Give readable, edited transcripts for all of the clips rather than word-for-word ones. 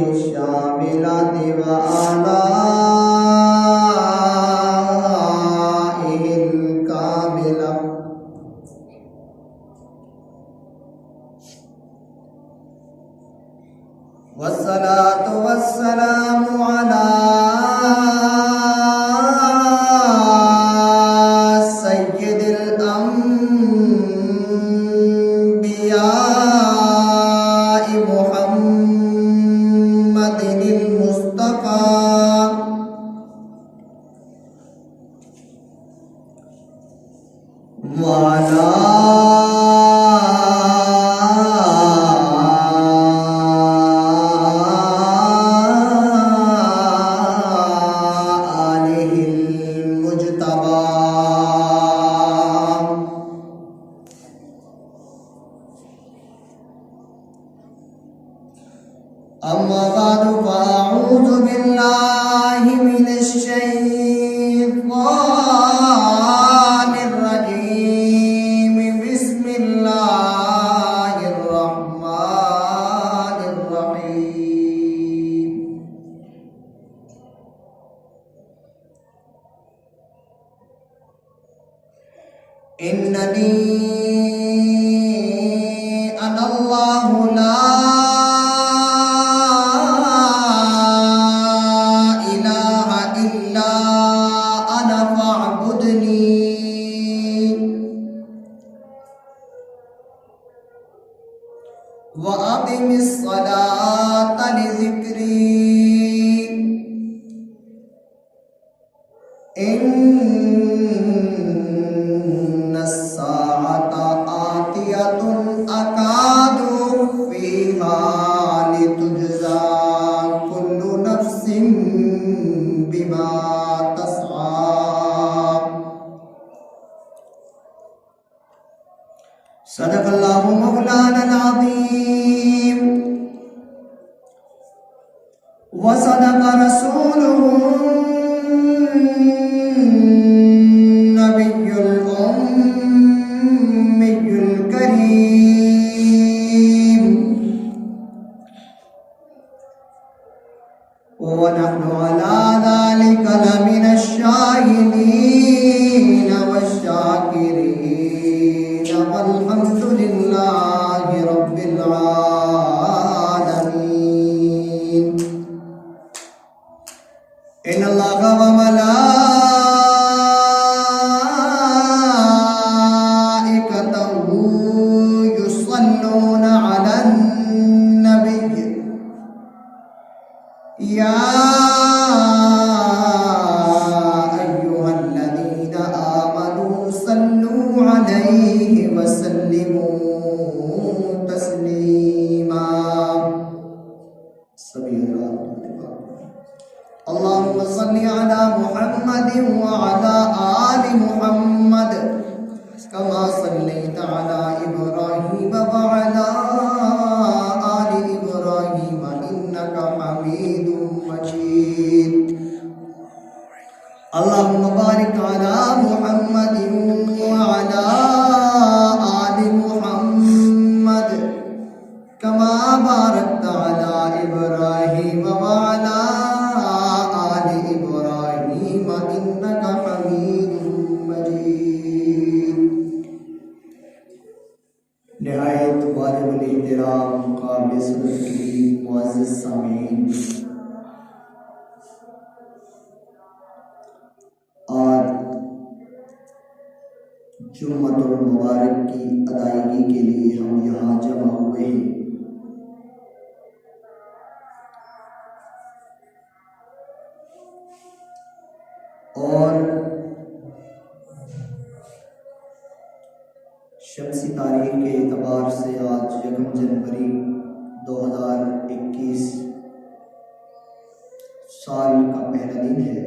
الشاملات وآلائه الكاملة والصلاة والسلام على سيد الأنبياء محمد المصطفى وعلى آله المجتبى. أما بعد فأعوذ بالله من الشيطان الرجيم. بسم الله الرحمن الرحيم. إنني أنا الله لا إله إلا أنا فاعبدني. وأقم الصلاة لذكري. إن الساعة آتية أكاد أخفيها لتجزى كل نفس بما تسعى. صدق الله مولانا العظيم وصدق رسوله النبي الأمي الكريم. ونحن على ذلك لمن الشاهدين والشاكرين والحمد لله رب العالمين. إن الله وملائكته يصلون على النبي يا أيها الذين آمنوا صلوا عليه وسلموا تسليما. اللهم صل على محمد وعلى آل محمد كما صليت على إبراهيم وعلى آل إبراهيم إنك حميد مجيد. اللهم بارك على محمد وعلى آل محمد كما باركت على إبراهيم وعلى آل إبراهيم إنك حميد مجيد. نہایت واجب الاحترام قابل صدر کی معزز سامعین، آج جمعۃ المبارک کی ادائیگی کے لیے ہم یہاں جمع ہوئے ہیں. اور شمسی تاریخ کے اعتبار سے آج 1 جنوری 2021 سال کا پہلا دن ہے.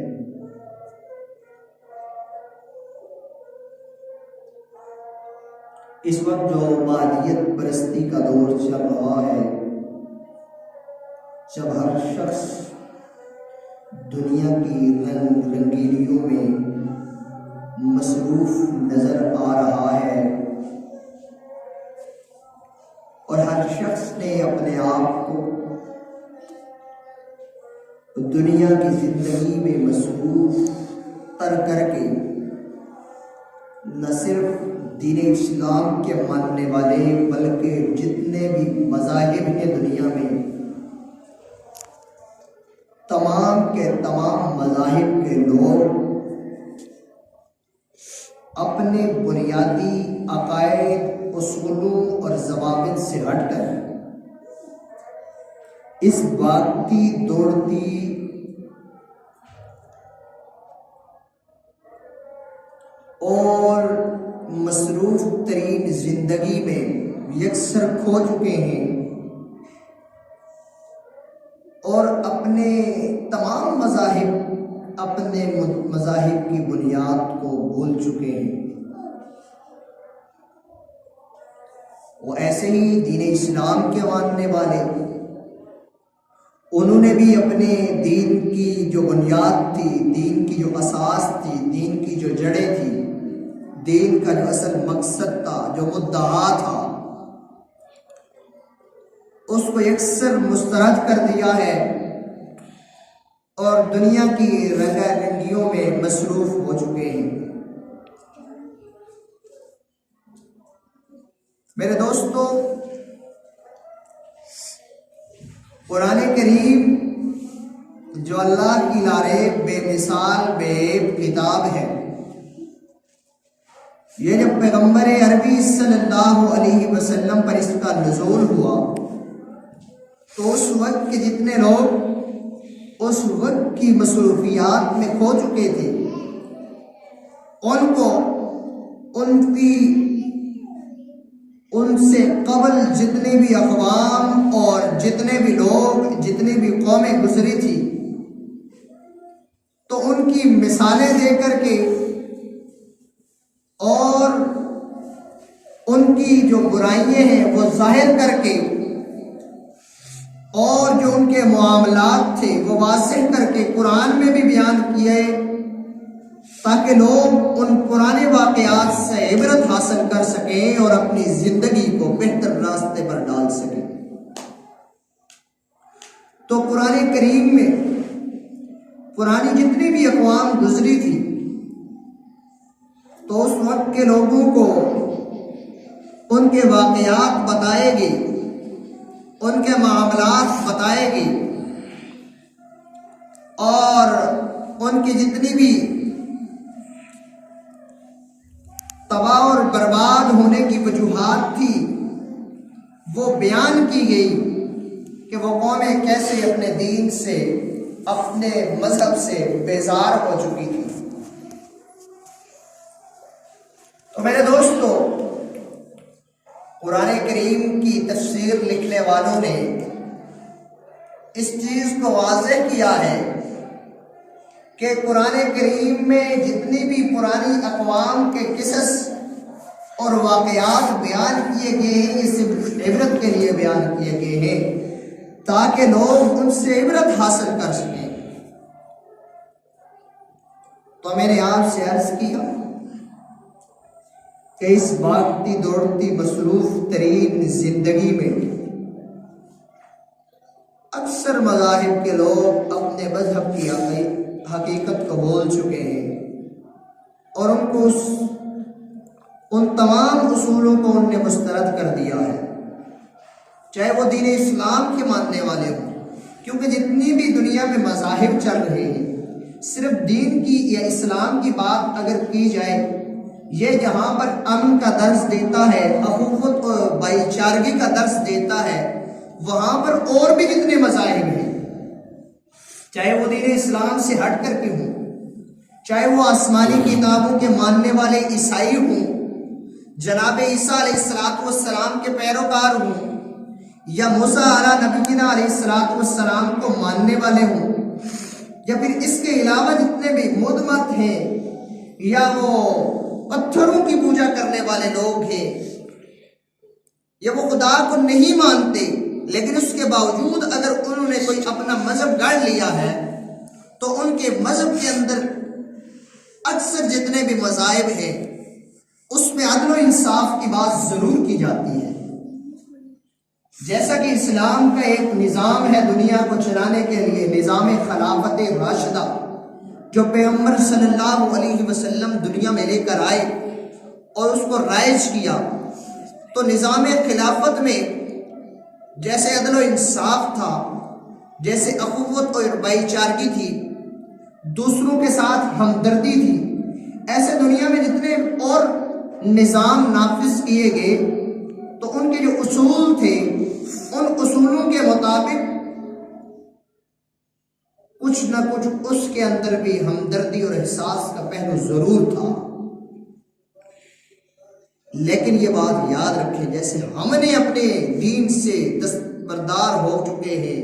اس وقت جو مادیت پرستی کا دور چل رہا ہے، جب ہر شخص دنیا کی رنگ رنگینیوں میں مصروف نظر آ رہا ہے، اور اور ہر شخص نے اپنے آپ کو دنیا کی زندگی میں مصروف تر کر کے نہ صرف دین اسلام کے ماننے والے بلکہ جتنے بھی مذاہب ہیں دنیا میں، تمام کے تمام مذاہب کے لوگ اپنے بنیادی عقائد، اصولوں اور ضوابط سے ہٹ کر اس بھاگتی دوڑتی اور مصروف ترین زندگی میں یکسر کھو چکے ہیں اور اپنے تمام مذاہب کی بنیاد کو بھول چکے ہیں۔ وہ ایسے ہی دین اسلام کے ماننے والے، انہوں نے بھی اپنے دین کی جو بنیاد تھی، دین کی جو اساس تھی، دین کی جو جڑیں تھی، دین کا جو اصل مقصد تھا، جو مدعا تھا، اس کو یکسر مسترد کر دیا ہے اور دنیا کی رنگا رنگیوں میں مصروف ہو چکے ہیں۔ میرے دوستو، قرآن کریم جو اللہ کی لاریب بے مثال بے عیب کتاب ہے، یہ جب پیغمبر عربی صلی اللہ علیہ وسلم پر اس کا نزول ہوا تو اس وقت کے جتنے لوگ اس وقت کی مصروفیات میں کھو چکے تھے، ان سے قبل جتنے بھی اقوام اور جتنے بھی لوگ، جتنی بھی قومیں گزری تھی، تو ان کی مثالیں دے کر کے اور ان کی جو برائیاں ہیں وہ ظاہر کر کے اور جو ان کے معاملات تھے وہ واضح کر کے قرآن میں بھی بیان کیے، تاکہ لوگ ان پرانے واقعات سے عبرت حاصل کر سکیں اور اپنی زندگی کو بہتر راستے پر ڈال سکیں۔ تو قرآن کریم میں پرانی جتنی بھی اقوام گزری تھی تو اس وقت کے لوگوں کو ان کے واقعات بتائے گے، ان کے معاملات بتائے گے اور ان کی جتنی بھی تباہ اور برباد ہونے کی وجوہات تھی وہ بیان کی گئی کہ وہ قومیں کیسے اپنے دین سے، اپنے مذہب سے بیزار ہو چکی تھی۔ تو میرے دوستو، قرآن کریم کی تفسیر لکھنے والوں نے اس چیز کو واضح کیا ہے کہ قرآن کریم میں جتنی بھی پرانی اقوام کے قصص اور واقعات بیان کیے گئے ہیں، یہ صرف عبرت کے لیے بیان کیے گئے ہیں تاکہ لوگ ان سے عبرت حاصل کر سکیں۔ تو میں نے آپ سے عرض کیا کہ اس بھاگتی دوڑتی مصروف ترین زندگی میں اکثر مذاہب کے لوگ اپنے مذہب کی حقیقت کو بول چکے ہیں اور ان تمام اصولوں کو ان نے مسترد کر دیا ہے، چاہے وہ دین اسلام کے ماننے والے ہوں، کیونکہ جتنی بھی دنیا میں مذاہب چل رہے ہیں، صرف دین کی یا اسلام کی بات اگر کی جائے، یہ جہاں پر امن کا درس دیتا ہے، اخوت اور بھائی چارگی کا درس دیتا ہے، وہاں پر اور بھی جتنے مذاہب ہیں، چاہے وہ دین اسلام سے ہٹ کر کے ہوں، چاہے وہ آسمانی کتابوں کے ماننے والے عیسائی ہوں، جناب عیسیٰ علیہ السلام کے پیروکار ہوں، یا موسیٰ علیہ نبینا علیہ السلام کو ماننے والے ہوں، یا پھر اس کے علاوہ جتنے بھی مدمت ہیں یا وہ پتھروں کی پوجا کرنے والے لوگ ہیں، یا وہ خدا کو نہیں مانتے لیکن اس کے باوجود اگر انہوں نے کوئی اپنا مذہب گڑھ لیا ہے تو ان کے مذہب کے اندر اکثر جتنے بھی مذاہب ہیں اس میں عدل و انصاف کی بات ضرور کی جاتی ہے۔ جیسا کہ اسلام کا ایک نظام ہے دنیا کو چلانے کے لیے، نظام خلافت راشدہ، جو پیغمبر صلی اللہ علیہ وسلم دنیا میں لے کر آئے اور اس کو رائج کیا، تو نظام خلافت میں جیسے عدل و انصاف تھا، جیسے اخوت اور بھائی چارگی تھی، دوسروں کے ساتھ ہمدردی تھی، ایسے دنیا میں جتنے اور نظام نافذ کیے گئے تو ان کے جو اصول تھے، ان اصولوں کے مطابق کچھ نہ کچھ اس کے اندر بھی ہمدردی اور احساس کا پہلو ضرور تھا۔ لیکن یہ بات یاد رکھیں، جیسے ہم نے اپنے دین سے دستبردار ہو چکے ہیں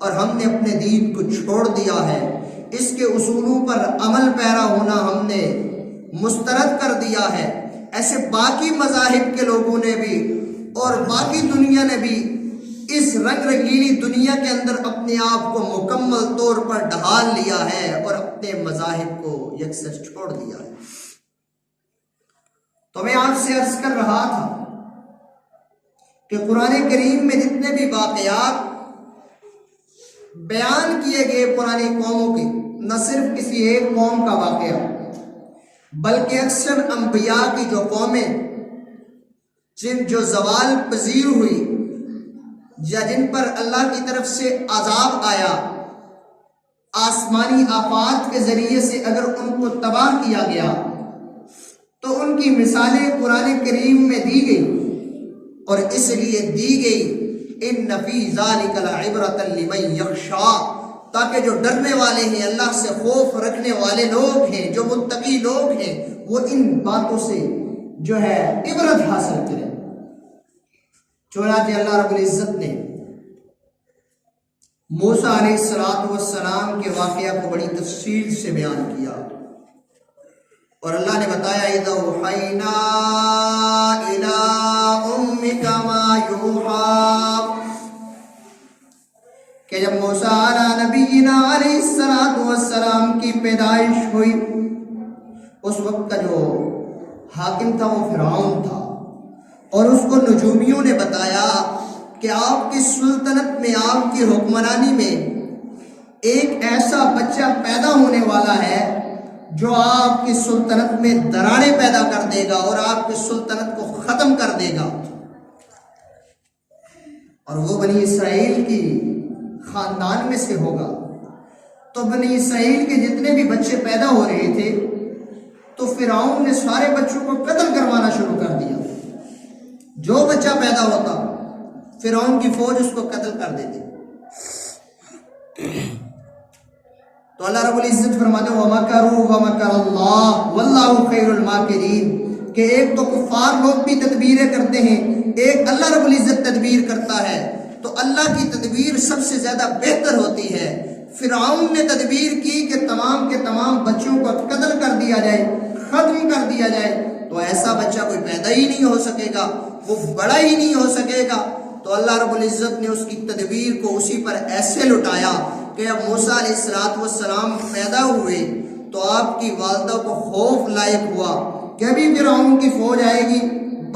اور ہم نے اپنے دین کو چھوڑ دیا ہے، اس کے اصولوں پر عمل پیرا ہونا ہم نے مسترد کر دیا ہے، ایسے باقی مذاہب کے لوگوں نے بھی اور باقی دنیا نے بھی اس رنگ رنگیلی دنیا کے اندر اپنے آپ کو مکمل طور پر ڈھال لیا ہے اور اپنے مذاہب کو یکسر چھوڑ دیا ہے۔ تو میں آپ سے عرض کر رہا تھا کہ قرآن کریم میں جتنے بھی واقعات بیان کیے گئے پرانی قوموں کے، نہ صرف کسی ایک قوم کا واقعہ بلکہ اکثر انبیاء کی جو قومیں جو زوال پذیر ہوئی یا جن پر اللہ کی طرف سے عذاب آیا، آسمانی آفات کے ذریعے سے اگر ان کو تباہ کیا گیا، تو ان کی مثالیں قرآن کریم میں دی گئی، اور اس لیے دی گئی ان فی ذالک لعبرۃ لمن یخشی، تاکہ جو ڈرنے والے ہیں، اللہ سے خوف رکھنے والے لوگ ہیں، جو متقی لوگ ہیں، وہ ان باتوں سے جو ہے عبرت حاصل کریں۔ چنانچہ اللہ رب العزت نے موسیٰ علیہ السلام کے واقعہ کو بڑی تفصیل سے بیان کیا، اور اللہ نے بتایا اِذْ أَوْحَيْنَا إِلَىٰ أُمِّكَ مَا يُوحَىٰ، کہ جب موسیٰ علیہ نبینا علیہ السلام کی پیدائش ہوئی، اس وقت کا جو حاکم تھا وہ فرعون تھا، اور اس کو نجومیوں نے بتایا کہ آپ کی سلطنت میں، آپ کی حکمرانی میں ایک ایسا بچہ پیدا ہونے والا ہے جو آپ کی سلطنت میں دراڑیں پیدا کر دے گا اور آپ کی سلطنت کو ختم کر دے گا، اور وہ بنی اسرائیل کی خاندان میں سے ہوگا۔ تو بنی اسرائیل کے جتنے بھی بچے پیدا ہو رہے تھے تو فرعون نے سارے بچوں کو قتل کروانا شروع کر دیا۔ جو بچہ پیدا ہوتا فرعون کی فوج اس کو قتل کر دیتی۔ تو اللہ رب العزت فرماتے ہیں وَمَكَرُوا وَمَكَرَ اللَّهُ وَاللَّهُ خَيْرُ الْمَاكِرِينَ، کہ ایک تو کفار لوگ بھی تدبیریں کرتے ہیں، ایک اللہ رب العزت تدبیر کرتا ہے، تو اللہ کی تدبیر سب سے زیادہ بہتر ہوتی ہے۔ فرعون نے تدبیر کی کہ تمام کے تمام بچوں کو قتل کر دیا جائے، ختم کر دیا جائے، تو ایسا بچہ کوئی پیدا ہی نہیں ہو سکے گا، وہ بڑا ہی نہیں ہو سکے گا۔ تو اللہ رب العزت نے اس کی تدبیر کو اسی پر ایسے لٹایا کہ اب موسیٰ علیہ السلام پیدا ہوئے تو آپ کی والدہ کو خوف لائق ہوا کہ ابھی فرعون کی فوج آئے گی،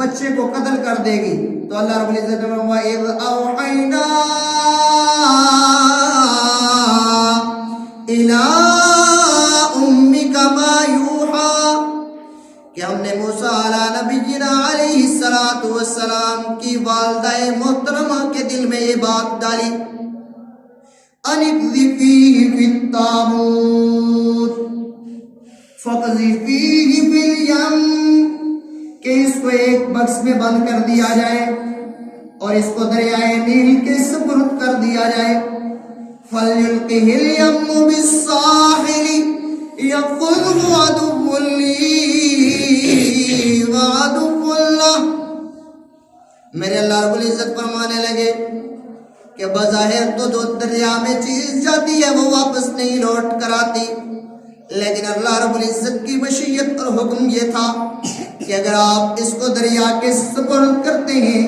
بچے کو قتل کر دے گی۔ تو اللہ رب العزت نے فرمایا اِذْ أَوْحَيْنَا إِلَىٰ أُمِّكَ مَا يُوحَىٰ، کہ ہم نے موسیٰ علیہ نبینا علیہ السلام کی والدہ محترمہ کے دل میں یہ بات ڈالی أَنِ اقْذِفِيهِ فِي التَّابُوتِ فَاقْذِفِيهِ فِي الْيَمِّ، کہ اس کو ایک بکس میں بند کر دیا جائے اور اس کو دریائے نیل کے سپرد کر دیا جائے۔ فَلْيُلْقِهِ الْيَمُّ بِالسَّاحِلِ يَأْخُذْهُ عَدُوٌّ لِّي وَعَدُوٌّ لَّهُ، میرے اللہ رب العزت فرمانے لگے کہ بظاہر تو جو دریا میں چیز جاتی ہے وہ واپس نہیں لوٹ کر آتی، لیکن اللہ رب العزت کی مشیت اور حکم یہ تھا کہ اگر آپ اس کو دریا کے سپرد کرتے ہیں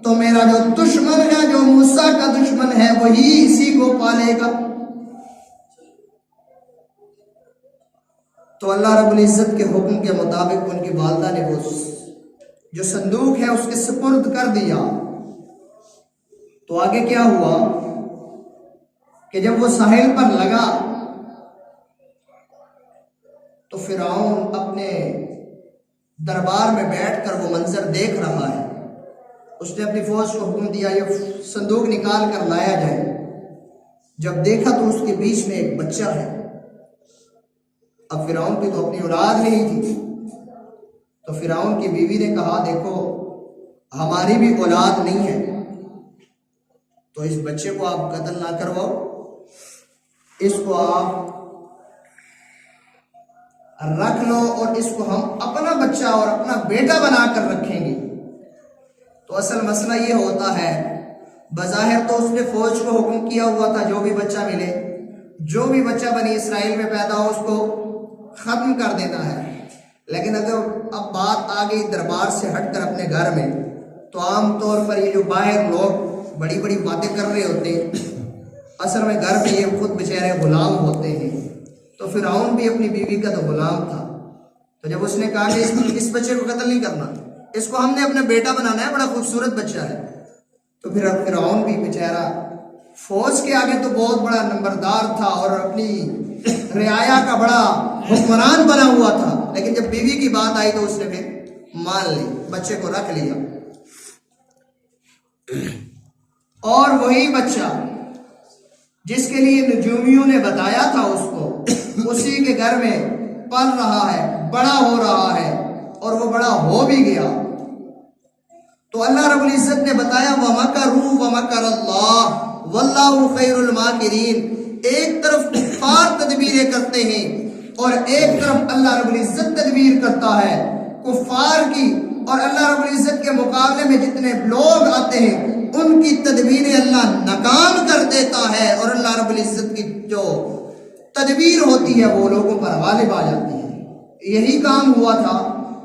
تو میرا جو دشمن ہے، جو موسیٰ کا دشمن ہے، وہی اسی کو پالے گا۔ تو اللہ رب العزت کے حکم کے مطابق ان کی والدہ نے وہ جو صندوق ہے اس کے سپرد کر دیا، تو آگے کیا ہوا کہ جب وہ ساحل پر لگا تو فرعون اپنے دربار میں بیٹھ کر وہ منظر دیکھ رہا ہے. اس نے اپنی فوج کو حکم دیا یہ صندوق نکال کر لایا جائے. جب دیکھا تو اس کے بیچ میں ایک بچہ ہے. اب فرعون کی تو اپنی اولاد نہیں تھی، تو فرعون کی بیوی نے کہا دیکھو ہماری بھی اولاد نہیں ہے تو اس بچے کو آپ قتل نہ کرواؤ، اس کو آپ رکھ لو اور اس کو ہم اپنا بچہ اور اپنا بیٹا بنا کر رکھیں گے. تو اصل مسئلہ یہ ہوتا ہے، بظاہر تو اس نے فوج کو حکم کیا ہوا تھا جو بھی بچہ ملے، جو بھی بچہ بنی اسرائیل میں پیدا ہو اس کو ختم کر دینا ہے. لیکن اگر اب بات آ گئی دربار سے ہٹ کر اپنے گھر میں، تو عام طور پر یہ جو باہر لوگ بڑی بڑی باتیں کر رہے ہوتے ہیں، اصل میں گھر میں یہ خود بیچارے غلام ہوتے ہیں. تو فرعون بھی اپنی بیوی کا تو غلام تھا. تو جب اس نے کہا کہ اس بچے کو قتل نہیں کرنا، اس کو ہم نے اپنا بیٹا بنانا ہے، بڑا خوبصورت بچہ ہے، تو پھر فرعون بھی بیچارہ فوج کے آگے تو بہت بڑا نمبردار تھا اور اپنی رعایا کا بڑا حکمران بنا ہوا تھا، لیکن جب بیوی کی بات آئی تو اس نے پھر مان لی، بچے کو رکھ لیا. اور وہی بچہ جس کے لیے نجومیوں نے بتایا تھا اس کو، اسی کے گھر میں پل رہا ہے، بڑا ہو رہا ہے، اور وہ بڑا ہو بھی گیا. تو اللہ رب العزت نے بتایا وَمَكَرُوا وَمَكَرَ اللَّهُ وَاللَّهُ خَيْرُ الْمَاكِرِينَ. ایک طرف کفار تدبیریں کرتے ہیں اور ایک طرف اللہ رب العزت تدبیر کرتا ہے. کفار کی اور اللہ رب العزت کے مقابلے میں جتنے لوگ آتے ہیں ان کی تدبیریں اللہ ناکام کر دیتا ہے، اور اللہ رب العزت کی جو تدبیر ہوتی ہے وہ لوگوں پر غالب آ جاتی ہے. یہی کام ہوا تھا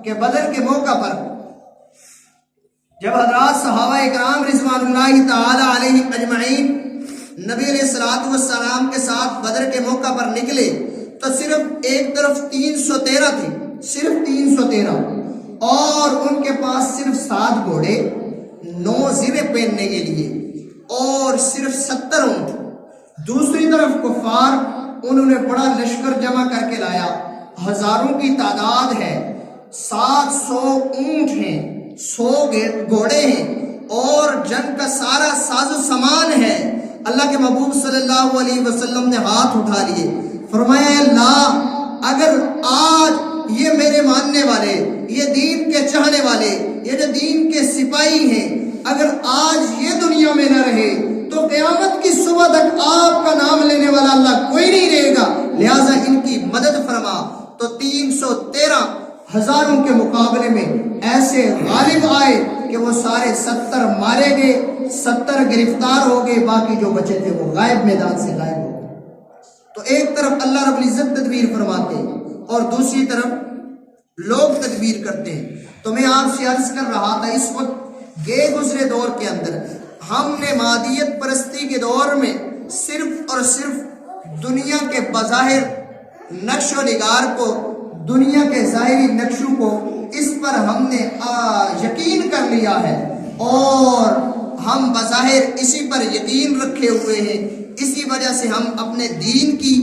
کہ بدر کے موقع پر جب حضرات صحابہ اکرام رضوان اللہ تعالی علیہ اجمعین نبی علیہ الصلوۃ والسلام کے ساتھ بدر کے موقع پر نکلے تو صرف ایک طرف 313 تھے، صرف 313، اور ان کے پاس صرف 7 گھوڑے، 9 زرے پہننے کے لیے، اور صرف 70 اونٹ. دوسری طرف کفار انہوں نے بڑا لشکر جمع کر کے لایا، ہزاروں کی تعداد ہے، 700 اونٹ ہیں، 100 گھوڑے ہیں، اور جنگ کا سارا ساز و سامان ہے. اللہ کے محبوب صلی اللہ علیہ وسلم نے ہاتھ اٹھا لیے، فرمایا اللہ اگر آج یہ میرے ماننے والے، یہ دین کے چاہنے والے، یہ جو دین کے سپاہی ہیں، اگر آج یہ دنیا میں نہ رہے تو قیامت کی صبح تک آپ کا نام لینے والا اللہ کوئی نہیں رہے گا، لہٰذا ان کی مدد فرما. تو 313 ہزاروں کے مقابلے میں ایسے غالب آئے کہ وہ سارے 70 مارے گئے، 70 گرفتار ہو گئے، باقی جو بچے تھے وہ غائب، میدان سے غائب ہو گئے. تو ایک طرف اللہ رب العزت تدبیر فرماتے ہیں اور دوسری طرف لوگ تدبیر کرتے ہیں. تو میں آپ سے عرض کر رہا تھا اس وقت گئے گزرے دور کے اندر ہم نے مادیت پرستی کے دور میں صرف اور صرف دنیا کے بظاہر نقش و نگار کو، دنیا کے ظاہری نقشوں کو، اس پر ہم نے یقین کر لیا ہے، اور ہم بظاہر اسی پر یقین رکھے ہوئے ہیں. اسی وجہ سے ہم اپنے دین کی،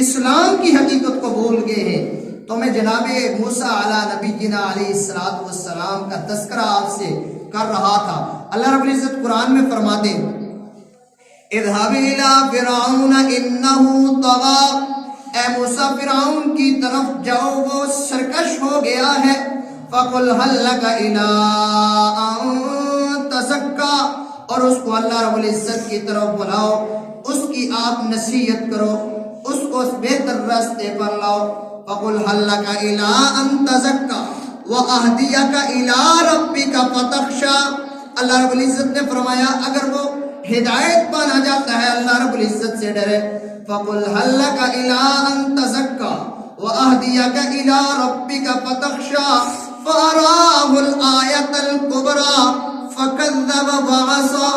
اسلام کی حقیقت کو بھول گئے ہیں. تو میں جناب موسیٰ علیہ نبینا علیہ الصلوۃ والسلام کا تذکرہ آپ سے کر رہا تھا. اللہ رب العزت قرآن میں فرماتے ہیں اذهب الى فرعون انه طغى، اے موسیٰ فرعون کی طرف جاؤ وہ سرکش ہو گیا ہے. فقل هل لك الى ان تزكى، اور اس کو اللہ رب العزت کی طرف بلاؤ، اس کی آپ نصیحت کرو، اس کو بہتر راستے پر لاؤ. فقل هل لك الى ان تزكى واهديك الى ربك فتخشى. اللہ رب العزت نے فرمایا اگر وہ ہدایت پانا جاتا ہے اللہ رب العزت سے ڈرے. فقل هل لك الى ان تزكى واهديك الى ربك فتخشى فاراه الايه الكبرى فكذب وعصى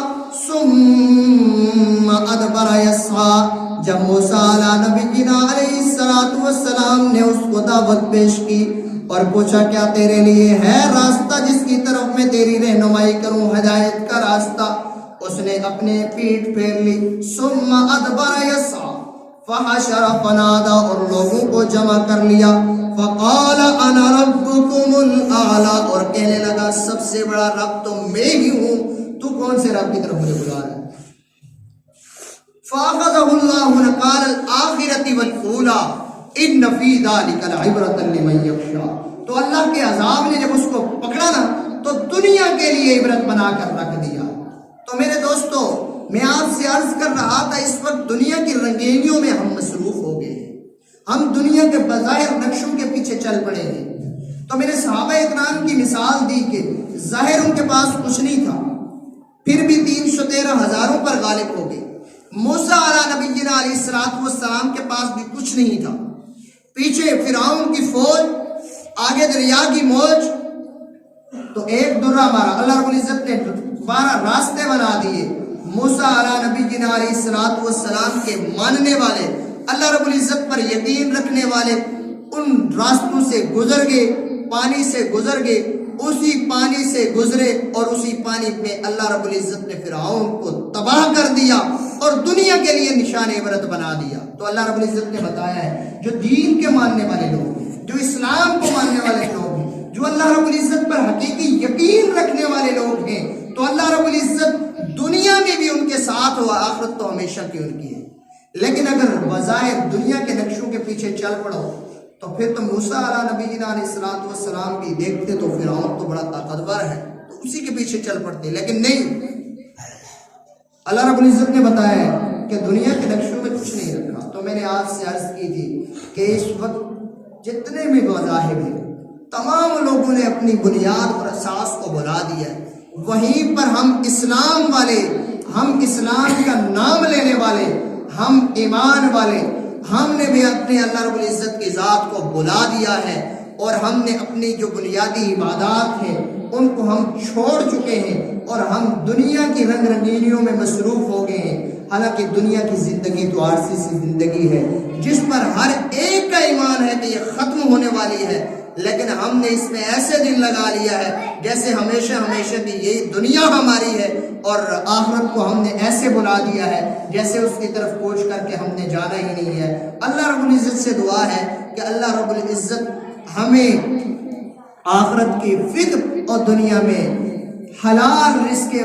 ثم ادبر يسعى. جب موسیٰ علیہ نبینا علیہ الصلوۃ والسلام نے اس کو دعوت پیش کی اور پوچھا کیا تیرے لیے ہے راستہ جس کی طرف میں تیری رہنمائی کروں، ہدایت کا راستہ؟ اس اس نے اپنے پیٹھ پھیر لی. ثم ادبر یسعی فحشر فنادى, اور لوگوں کو جمع کر لیا. فقال انا ربكم الاعلى, اور کہنے لگا سب سے بڑا رب تو میں ہی ہوں. تو کون سے رب کی طرف مجھے بلا رہا ہے؟ فاخذه الله نقال الاخرة والاولى ان في ذلك لعبرة لمن يخشى. تو اللہ کے عذاب نے جب اس کو پکڑا نا تو دنیا کے لیے عبرت بنا کر رکھ دیا. تو میرے دوستو, میں آپ سے عرض کر رہا تھا اس وقت دنیا کی رنگینیوں میں ہم مصروف ہو گئے ہیں, ہم دنیا کے بظاہر نقشوں کے پیچھے چل پڑے ہیں. تو میرے صحابہ اکرام کی مثال دی کہ ظاہر ان کے پاس کچھ نہیں تھا, پھر بھی 313 ہزاروں پر غالب ہو گئے. موسیٰ علیہ نبینا علیہ السلام کے پاس بھی کچھ نہیں تھا, پیچھے فرعون کی فوج, آگے دریا کی موج. تو ایک درہ مارا, اللہ رب العزت نے 12 راستے بنا دیے. موسیٰ علیہ نبینا علیہ السلام کے ماننے والے, اللہ رب العزت پر یقین رکھنے والے ان راستوں سے گزر گئے, پانی سے گزر گئے, اسی پانی سے گزرے اور اسی پانی میں اللہ رب العزت نے فرعون کو تباہ کر دیا اور دنیا کے لیے نشان عبرت بنا دیا. تو اللہ رب العزت نے بتایا ہے جو دین کے ماننے والے لوگ ہیں, جو اسلام کو ماننے والے لوگ ہیں, جو اللہ رب العزت پر حقیقی یقین رکھنے والے لوگ ہیں, تو اللہ رب العزت دنیا میں بھی ان کے ساتھ ہوا, آخرت تو ہمیشہ کی ان کی ہے. لیکن اگر بظاہر دنیا کے نقشوں کے پیچھے چل پڑو تو پھر تو موسیٰ علیہ نبینا علیہ السلام کی دیکھتے تو فرعون تو بڑا طاقتور ہے, تو اسی کے پیچھے چل پڑتے. لیکن نہیں, اللہ رب العزت نے بتایا ہے کہ دنیا کے نقشوں میں کچھ نہیں رکھا. تو میں نے آج سے عرض کی تھی کہ اس وقت جتنے بھی مذاہب ہیں تمام لوگوں نے اپنی بنیاد اور اساس کو بلا دیا ہے. وہیں پر ہم اسلام والے, ہم اسلام کا نام لینے والے, ہم ایمان والے, ہم نے بھی اپنے اللہ رب العزت کی ذات کو بلا دیا ہے اور ہم نے اپنی جو بنیادی عبادات ہیں ان کو ہم چھوڑ چکے ہیں اور ہم دنیا کی رنگ رنگینیوں میں مصروف ہو گئے ہیں. حالانکہ دنیا کی زندگی تو عارضی سی زندگی ہے جس پر ہر ایک کا ایمان ہے کہ یہ ختم ہونے والی ہے, لیکن ہم نے اس میں ایسے دل لگا لیا ہے جیسے ہمیشہ ہمیشہ کی یہی دنیا ہماری ہے اور آخرت کو ہم نے ایسے بلا دیا ہے جیسے اس کی طرف کوش کر کے ہم نے جانا ہی نہیں ہے. اللہ رب العزت سے دعا ہے کہ اللہ رب العزت ہمیں آخرت کی فکر اور دنیا میں حلال رزق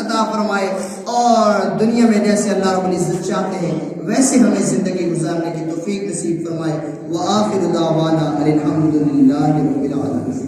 عطا فرمائے اور دنیا میں جیسے اللہ رب العزت چاہتے ہیں ویسے ہمیں زندگی گزارنے کی توفیق نصیب فرمائے. وآخر دعوانا الحمدللہ رب العالمین.